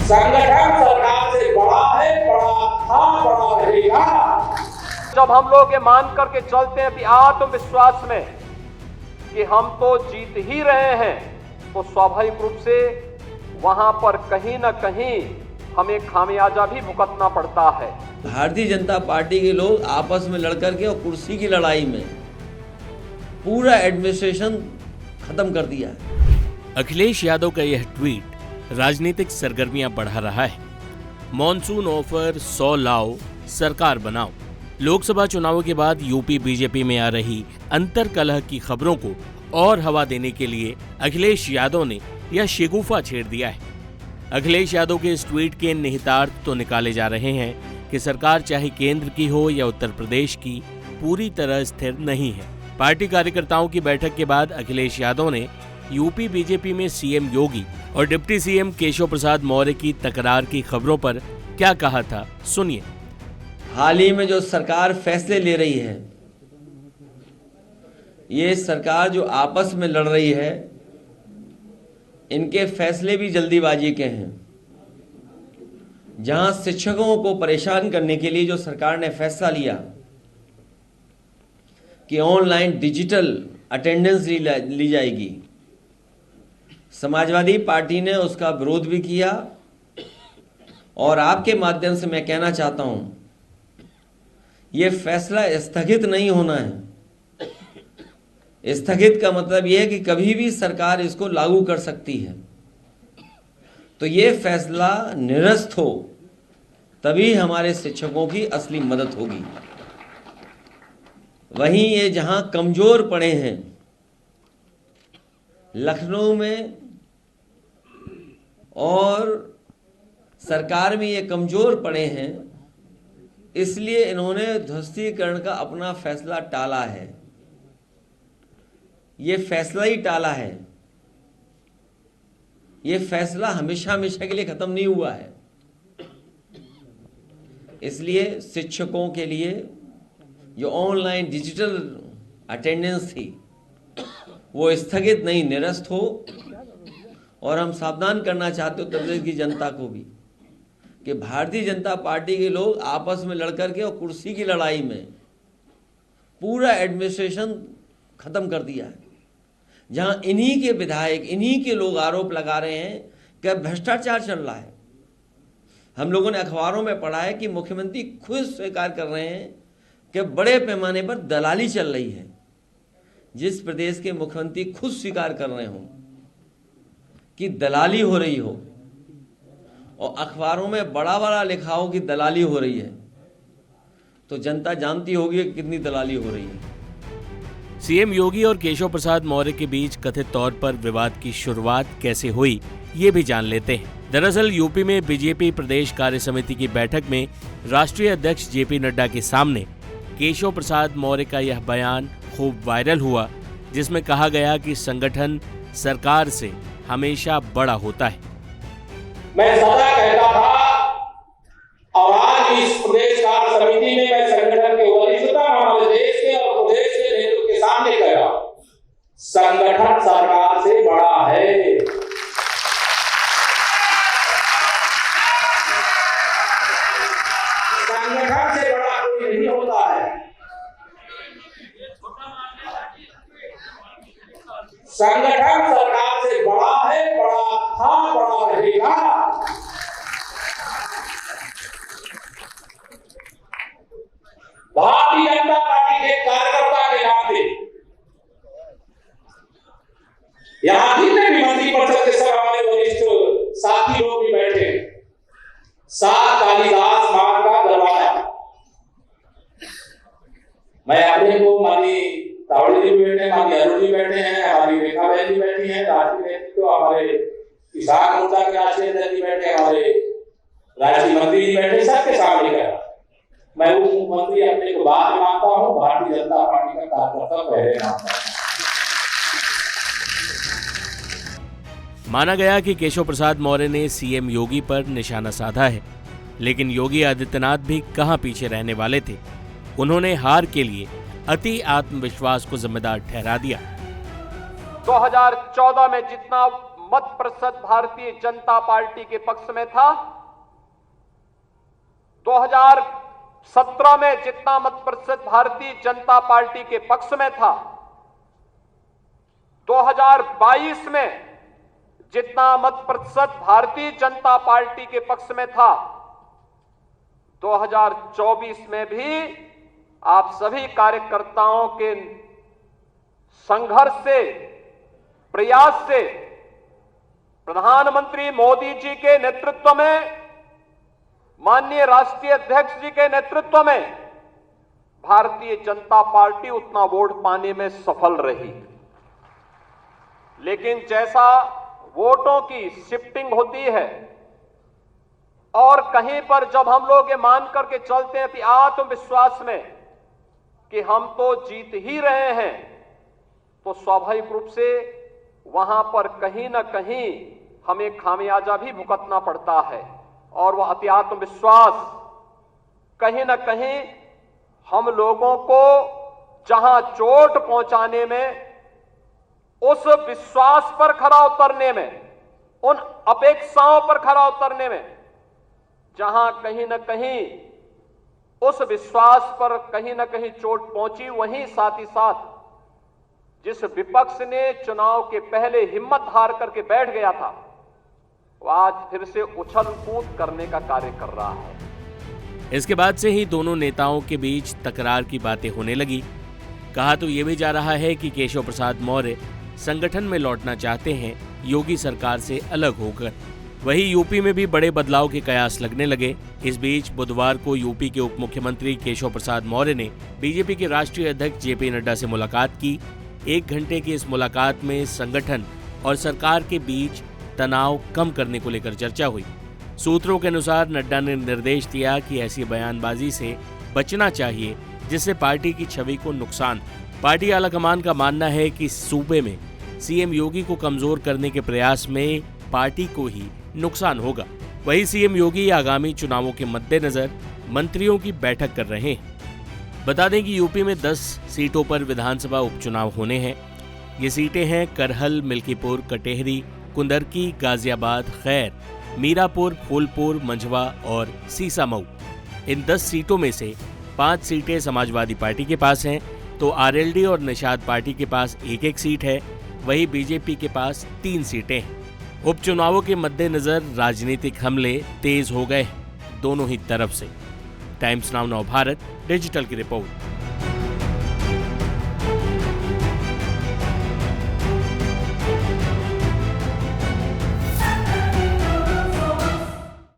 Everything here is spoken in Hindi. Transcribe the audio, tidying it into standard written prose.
संगठन सरकार से बड़ा है, बड़ा था, बड़ा रहेगा। जब हम लोग ये मान करके चलते हैं कि आत्मविश्वास में कि हम तो जीत ही रहे हैं, तो स्वाभाविक रूप से वहां पर कहीं ना कहीं हमें खामियाजा भी भुगतना पड़ता है। भारतीय जनता पार्टी के लोग आपस में लड़ करके और कुर्सी की लड़ाई में पूरा एडमिनिस्ट्रेशन खत्म कर दिया है। अखिलेश यादव का यह ट्वीट राजनीतिक सरगर्मियां बढ़ा रहा है। मॉनसून ऑफर 100 लाओ, सरकार बनाओ। लोकसभा चुनावों के बाद यूपी बीजेपी में आ रही अंतर कलह की खबरों को और हवा देने के लिए अखिलेश यादव ने यह शिगुफा छेड़ दिया है। अखिलेश यादव के इस ट्वीट के निहितार्थ तो निकाले जा रहे हैं कि सरकार चाहे केंद्र की हो या उत्तर प्रदेश की, पूरी तरह स्थिर नहीं है। पार्टी कार्यकर्ताओं की बैठक के बाद अखिलेश यादव ने यूपी बीजेपी में सीएम योगी और डिप्टी सीएम केशव प्रसाद मौर्य की तकरार की खबरों पर क्या कहा था, सुनिए। हाल ही में जो सरकार फैसले ले रही है, ये सरकार जो आपस में लड़ रही है, इनके फैसले भी जल्दीबाजी के हैं। जहां शिक्षकों को परेशान करने के लिए जो सरकार ने फैसला लिया कि ऑनलाइन डिजिटल अटेंडेंस ली जाएगी, समाजवादी पार्टी ने उसका विरोध भी किया। और आपके माध्यम से मैं कहना चाहता हूं, यह फैसला स्थगित नहीं होना है। स्थगित का मतलब यह है कि कभी भी सरकार इसको लागू कर सकती है। तो यह फैसला निरस्त हो, तभी हमारे शिक्षकों की असली मदद होगी। वहीं ये जहां कमजोर पड़े हैं, लखनऊ में और सरकार में ये कमजोर पड़े हैं, इसलिए इन्होंने ध्वस्तीकरण का अपना फैसला टाला है। ये फैसला ही टाला है। ये फैसला हमेशा हमेशा के लिए खत्म नहीं हुआ है। इसलिए शिक्षकों के लिए जो ऑनलाइन डिजिटल अटेंडेंस थी, वो स्थगित नहीं, निरस्त हो। और हम सावधान करना चाहते हो उत्तर प्रदेश की जनता को भी कि भारतीय जनता पार्टी के लोग आपस में लड़ करके और कुर्सी की लड़ाई में पूरा एडमिनिस्ट्रेशन खत्म कर दिया है। जहां इन्हीं के विधायक, इन्हीं के लोग आरोप लगा रहे हैं कि भ्रष्टाचार चल रहा है। हम लोगों ने अखबारों में पढ़ा है कि मुख्यमंत्री खुद स्वीकार कर रहे हैं कि बड़े पैमाने पर दलाली चल रही है। जिस प्रदेश के मुख्यमंत्री खुद स्वीकार कर रहे हो कि दलाली हो रही हो और अखबारों में बड़ा बड़ा लिखा हो कि दलाली हो रही है, तो जनता जानती होगी कि कितनी दलाली हो रही है। सीएम योगी और केशव प्रसाद मौर्य के बीच कथित तौर पर विवाद की शुरुआत कैसे हुई, ये भी जान लेते हैं। दरअसल यूपी में बीजेपी प्रदेश कार्य समिति की बैठक में राष्ट्रीय अध्यक्ष जेपी नड्डा के सामने केशव प्रसाद मौर्य का यह बयान खूब वायरल हुआ, जिसमें कहा गया कि संगठन सरकार से हमेशा बड़ा होता है। मैं सदा कहता था और आज इस प्रदेश कार्य समिति में मैं संगठन के वरिष्ठता हमारे देश के और प्रदेश के नेतृत्व के सामने कहा, संगठन सरकार से बड़ा है। संगठन से बड़ा कोई नहीं होता है। संगठन सरकार से बड़ा है, बड़ा था, बड़ा रहेगा। भारतीय जनता पार्टी के कार्यकर्ता के नाते यहां जितने भी मंत्री परिषद के सब हमारे वरिष्ठ साथी लोग भी बैठे हैं। 7 कालिदास मार्ग का दरवाजा, मैं अपने को मानी तावड़ी जी बैठे हैं, हमारी अरुण जी बैठे हैं, हमारी रेखा बहन जी बैठी हैं, राष्ट्रीय नेतृत्व हमारे किसान मोर्चा के राष्ट्रीय अध्यक्ष जी बैठे, हमारे राज्य मंत्री जी बैठे, सबके सामने गया। मैं उप मुख्यमंत्री अपने को बाद में मानता हूँ, भारतीय जनता पार्टी का कार्यकर्ता पहले मानता हूँ। माना गया कि केशव प्रसाद मौर्य ने सीएम योगी पर निशाना साधा है, लेकिन योगी आदित्यनाथ भी कहां पीछे रहने वाले थे। उन्होंने हार के लिए अति आत्मविश्वास को जिम्मेदार ठहरा दिया। 2014 में जितना मत प्रतिशत भारतीय जनता पार्टी के पक्ष में था, 2017 में जितना मत प्रतिशत भारतीय जनता पार्टी के पक्ष में था, 2022 में जितना मत प्रतिशत भारतीय जनता पार्टी के पक्ष में था, 2024 में भी आप सभी कार्यकर्ताओं के संघर्ष से, प्रयास से, प्रधानमंत्री मोदी जी के नेतृत्व में, माननीय राष्ट्रीय अध्यक्ष जी के नेतृत्व में भारतीय जनता पार्टी उतना वोट पाने में सफल रही। लेकिन जैसा वोटों की शिफ्टिंग होती है और कहीं पर जब हम लोग ये मान करके चलते हैं कि आत्मविश्वास में कि हम तो जीत ही रहे हैं, तो स्वाभाविक रूप से वहां पर कहीं ना कहीं हमें खामियाजा भी भुगतना पड़ता है। और वह अति आत्मविश्वास कहीं ना कहीं हम लोगों को जहां चोट पहुंचाने में, उस विश्वास पर खरा उतरने में, उन अपेक्षाओं पर खरा उतरने में, जहां कहीं ना कहीं उस विश्वास पर कहीं ना कहीं चोट पहुंची, वहीं साथ ही साथ जिस विपक्ष ने चुनाव के पहले हिम्मत हार करके बैठ गया था, वो आज फिर से उछल कूद करने का कार्य कर रहा है। इसके बाद से ही दोनों नेताओं के बीच तकरार की बातें होने लगी। कहा तो ये भी जा रहा है कि केशव प्रसाद मौर्य संगठन में लौटना चाहते हैं, योगी सरकार से अलग होकर। वहीं यूपी में भी बड़े बदलाव के कयास लगने लगे। इस बीच बुधवार को यूपी के उप मुख्यमंत्री केशव प्रसाद मौर्य ने बीजेपी के राष्ट्रीय अध्यक्ष जेपी नड्डा से मुलाकात की। 1 घंटे की इस मुलाकात में संगठन और सरकार के बीच तनाव कम करने को लेकर चर्चा हुई। सूत्रों के अनुसार नड्डा ने निर्देश दिया कि ऐसी बयानबाजी से बचना चाहिए जिससे पार्टी की छवि को नुकसान। पार्टी आलाकमान का मानना है कि सूबे में सीएम योगी को कमजोर करने के प्रयास में पार्टी को ही नुकसान होगा। वहीं सीएम योगी आगामी चुनावों के मद्देनजर मंत्रियों की बैठक कर रहे हैं। बता दें कि यूपी में 10 सीटों पर विधानसभा उपचुनाव होने हैं। ये सीटें हैं करहल, मिल्कीपुर, कटेहरी, कुंदरकी, गाजियाबाद, खैर, मीरापुर, फूलपुर, मंझवा और सीसामऊ। इन 10 सीटों में से 5 सीटें समाजवादी पार्टी के पास हैं, तो आरएलडी और निषाद पार्टी के पास 1-1 सीट है। वहीं बीजेपी के पास 3 सीटें हैं। उपचुनावों के मद्देनजर राजनीतिक हमले तेज हो गए दोनों ही तरफ से। टाइम्स नाउ नव भारत डिजिटल की रिपोर्ट।